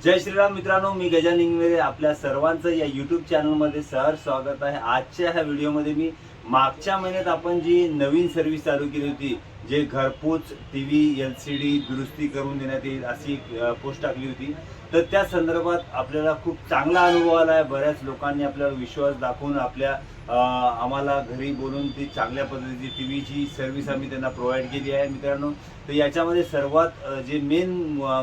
जय श्रीराम मित्रांनो, मी गजानन इंगळे. आपल्या सर्वांचं या यूट्यूब चॅनलमध्ये सहर्ष स्वागत आहे. आजच्या ह्या व्हिडिओमध्ये मी मागच्या महिन्यात आपण जी नवीन सर्व्हिस चालू केली होती, जे घरपोच टीव्ही LCD दुरुस्ती करून देण्यात येईल अशी पोस्ट टाकली होती, तर त्या संदर्भात आपल्याला खूप चांगला अनुभव आला आहे. बऱ्याच लोकांनी आपल्याला विश्वास दाखवून आम्हाला घरी बोलून ती चांगल्या पद्धतीची टीव्हीची सर्व्हिस आम्ही त्यांना प्रोव्हाइड केली आहे मित्रांनो. तर याच्यामध्ये सर्वात जे मेन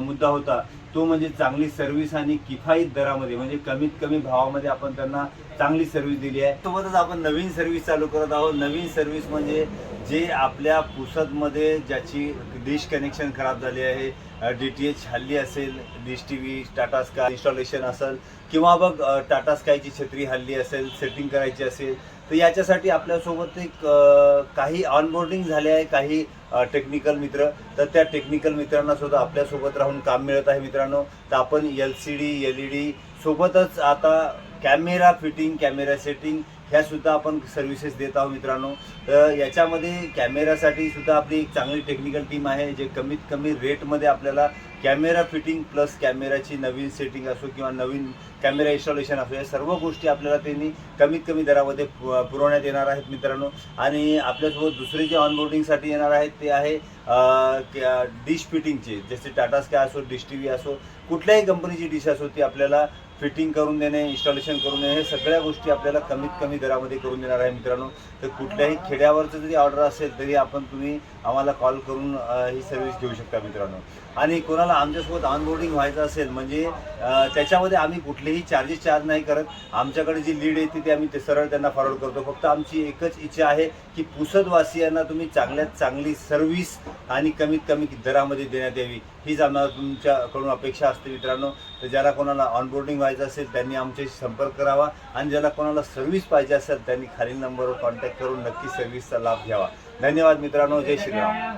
मुद्दा होता तो म्हणजे चांगली सर्व्हिस आणि किफायत दरामध्ये, म्हणजे कमीत कमी भावामध्ये आपण त्यांना चांगली सर्व्हिस दिली आहे. सोबतच आपण नवीन सर्व्हिस चालू करत आहोत. नवीन सर्व्हिस म्हणजे जे आपल्या पुसदमध्ये ज्याची डिश कनेक्शन खराब झाली आहे, DTH हल्ली असेल, dish TV Tata sky installation असेल, किंवा बघ टाटा स्कायची छत्री हल्ली असेल, सेटिंग करायची असेल, तर याच्यासाठी आपल्यासोबत एक काही ऑनबोर्डिंग झाले आहे, काही टेक्निकल मित्र. तर त्या टेक्निकल मित्रांना सुद्धा आपल्यासोबत राहून काम मिळत आहे मित्रांनो. तर आपण LCD LED सोबतच आता कॅमेरा फिटिंग, कॅमेरा सेटिंग ह्या सुद्धा आपण सर्व्हिसेस देत आहोत मित्रांनो. तर याच्यामध्ये कॅमेरासाठी सुद्धा आपली एक चांगली टेक्निकल टीम आहे, जे कमीत कमी रेटमध्ये आपल्याला कॅमेरा फिटिंग प्लस कॅमेराची नवीन सेटिंग असो किंवा नवीन कॅमेरा इन्स्टॉलेशन असो, या सर्व गोष्टी आपल्याला त्यांनी कमीत कमी दरामध्ये पुरवण्यात येणार आहेत मित्रांनो. आणि आपल्यासोबत दुसरे जे ऑनबोर्डिंगसाठी येणार आहेत ते आहे डिश फिटिंगचे, जसे टाटा स्काय असो, डिश TV असो, कुठल्याही कंपनीची डिश असो, ती आपल्याला फिटिंग करून देणे, इन्स्टॉलेशन करून देणे, हे सगळ्या गोष्टी आपल्याला कमीत कमी दरामध्ये करून देणार आहे मित्रांनो. तर कुठल्याही खेड्यावरचं जरी ऑर्डर असेल तरी तुम्ही आम्हाला कॉल करून ही सर्व्हिस घेऊ शकता मित्रांनो. आणि कोणाला आमच्यासोबत ऑनबोर्डिंग व्हायचं असेल म्हणजे त्याच्यामध्ये आम्ही कुठलेही चार्ज नाही करत. आमच्याकडे जी लीड येते ते आम्ही सरळ त्यांना फॉरवर्ड करतो. फक्त आमची एकच इच्छा आहे की पुसदवासियांना तुम्ही चांगल्यात चांगली सर्व्हिस आणि कमीत कमी दरामध्ये देण्यात यावी, हीच आम्हाला तुमच्याकडून अपेक्षा असते मित्रांनो. तर ज्याला कोणाला ऑनबोर्डिंग व्हायचं असेल त्यांनी आमच्याशी संपर्क करावा, आणि ज्याला कोणाला सर्व्हिस पाहिजे असेल त्यांनी खालील नंबरवर कॉन्टॅक्ट करून नक्की सर्व्हिसचा लाभ घ्यावा. धन्यवाद मित्रांनो. जय श्रीराम.